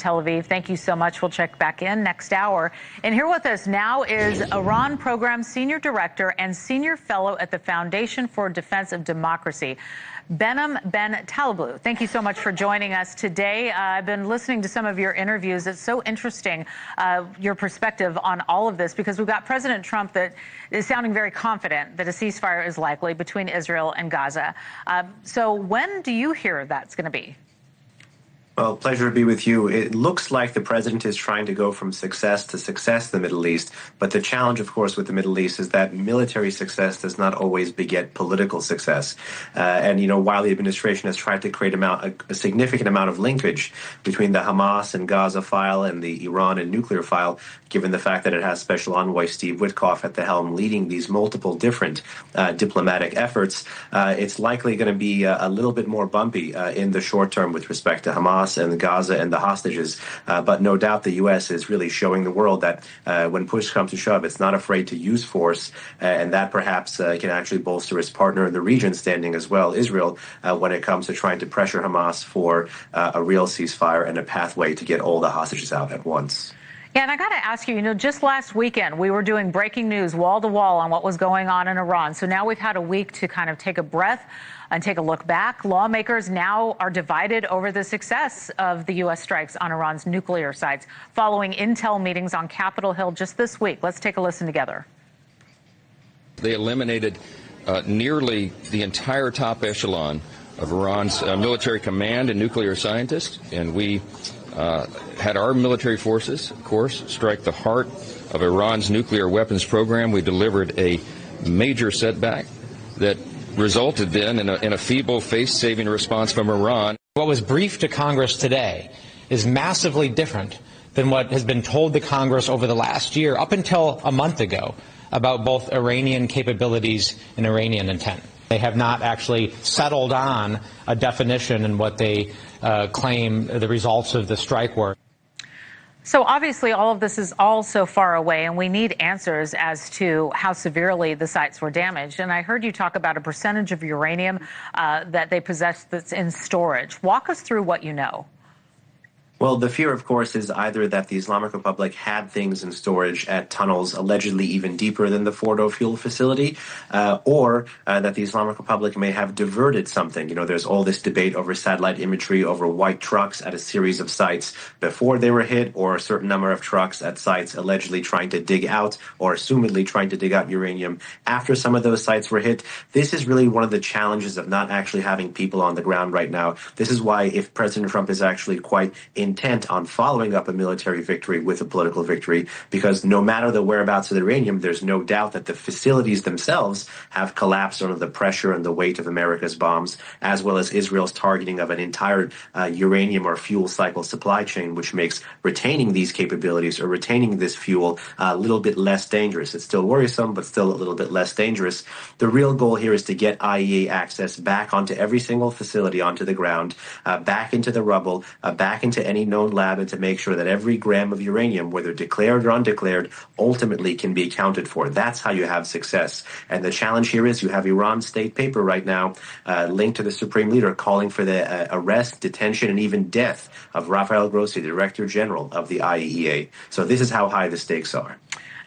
Tel Aviv. Thank you so much. We'll check back in next hour. And here with us now is Iran Program Senior Director and Senior Fellow at the Foundation for Defense of Democracy, Behnam Ben Taleblu. Thank you so much for joining us today. I've been listening to some of your interviews. It's so interesting, your perspective on all of this, because we've got President Trump that is sounding very confident that a ceasefire is likely between Israel and Gaza. So when do you hear that's going to be? Well, pleasure to be with you. It looks like the president is trying to go from success to success in the Middle East. But the challenge, of course, with the Middle East is that military success does not always beget political success. While the administration has tried to create a significant amount of linkage between the Hamas and Gaza file and the Iran and nuclear file, given the fact that it has Special Envoy Steve Witkoff at the helm leading these multiple different diplomatic efforts, it's likely going to be a little bit more bumpy in the short term with respect to Hamas and Gaza and the hostages. But no doubt the U.S. is really showing the world that when push comes to shove, it's not afraid to use force, and that perhaps can actually bolster its partner in the region standing as well, Israel, when it comes to trying to pressure Hamas for a real ceasefire and a pathway to get all the hostages out at once. Yeah, and I got to ask you, just last weekend we were doing breaking news wall to wall on what was going on in Iran. So now we've had a week to kind of take a breath and take a look back. Lawmakers now are divided over the success of the U.S. strikes on Iran's nuclear sites following intel meetings on Capitol Hill just this week. Let's take a listen together. They eliminated nearly the entire top echelon of Iran's military command and nuclear scientists, and we had our military forces, of course, strike the heart of Iran's nuclear weapons program. We delivered a major setback that resulted then in a feeble, face-saving response from Iran. What was briefed to Congress today is massively different than what has been told to Congress over the last year, up until a month ago, about both Iranian capabilities and Iranian intent. They have not actually settled on a definition in what they claim the results of the strike were. So obviously all of this is all so far away, and we need answers as to how severely the sites were damaged. And I heard you talk about a percentage of uranium that they possess that's in storage. Walk us through what you know. Well, the fear, of course, is either that the Islamic Republic had things in storage at tunnels allegedly even deeper than the Fordo fuel facility, or that the Islamic Republic may have diverted something. There's all this debate over satellite imagery over white trucks at a series of sites before they were hit, or a certain number of trucks at sites allegedly trying to dig out or assumedly trying to dig out uranium after some of those sites were hit. This is really one of the challenges of not actually having people on the ground right now. This is why, if President Trump is actually quite intent on following up a military victory with a political victory, because no matter the whereabouts of the uranium, there's no doubt that the facilities themselves have collapsed under the pressure and the weight of America's bombs, as well as Israel's targeting of an entire uranium or fuel cycle supply chain, which makes retaining these capabilities or retaining this fuel a little bit less dangerous. It's still worrisome, but still a little bit less dangerous. The real goal here is to get IEA access back onto every single facility, onto the ground, back into the rubble, back into any known lab, and to make sure that every gram of uranium, whether declared or undeclared, ultimately can be accounted for. That's how you have success. And the challenge here is you have Iran's state paper right now linked to the supreme leader calling for the arrest, detention, and even death of Rafael Grossi, the Director General of the IAEA. So this is how high the stakes are.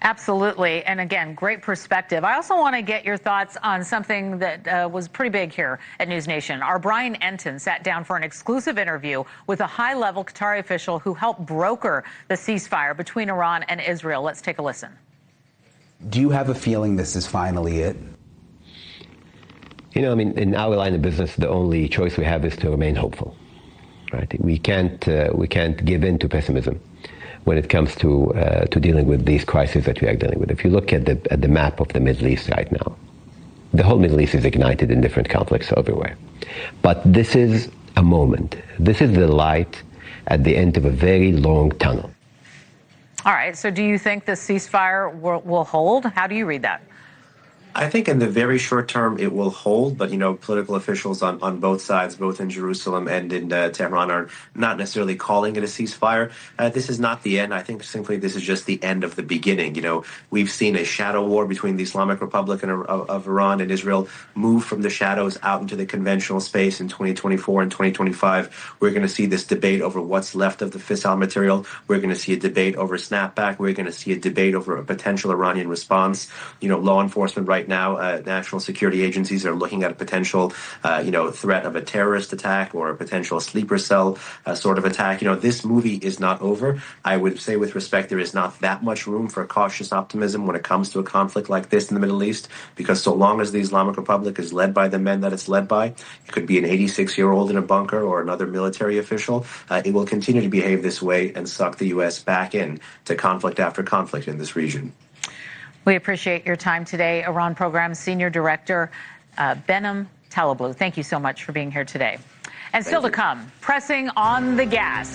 Absolutely. And again, great perspective. I also want to get your thoughts on something that was pretty big here at NewsNation. Our Brian Enton sat down for an exclusive interview with a high-level Qatari official who helped broker the ceasefire between Iran and Israel. Let's take a listen. Do you have a feeling this is finally it? In our line of business, the only choice we have is to remain hopeful. Right? We can't give in to pessimism when it comes to dealing with these crises that we are dealing with. If you look at the map of the Middle East right now, the whole Middle East is ignited in different conflicts everywhere. But this is a moment. This is the light at the end of a very long tunnel. All right. So do you think the ceasefire will hold? How do you read that? I think in the very short term it will hold, but political officials on both sides, both in Jerusalem and in Tehran, are not necessarily calling it a ceasefire. This is not the end. I think simply this is just the end of the beginning. We've seen a shadow war between the Islamic Republic of Iran and Israel move from the shadows out into the conventional space in 2024 and 2025. We're going to see this debate over what's left of the fissile material. We're going to see a debate over snapback. We're going to see a debate over a potential Iranian response. Law enforcement right now, national security agencies are looking at a potential, threat of a terrorist attack or a potential sleeper cell sort of attack. This movie is not over. I would say with respect, there is not that much room for cautious optimism when it comes to a conflict like this in the Middle East, because so long as the Islamic Republic is led by the men that it's led by, it could be an 86-year-old in a bunker or another military official, it will continue to behave this way and suck the U.S. back in to conflict after conflict in this region. We appreciate your time today, Iran Program Senior Director Behnam Taleblu. Thank you so much for being here today. And still to come, pressing on the gas.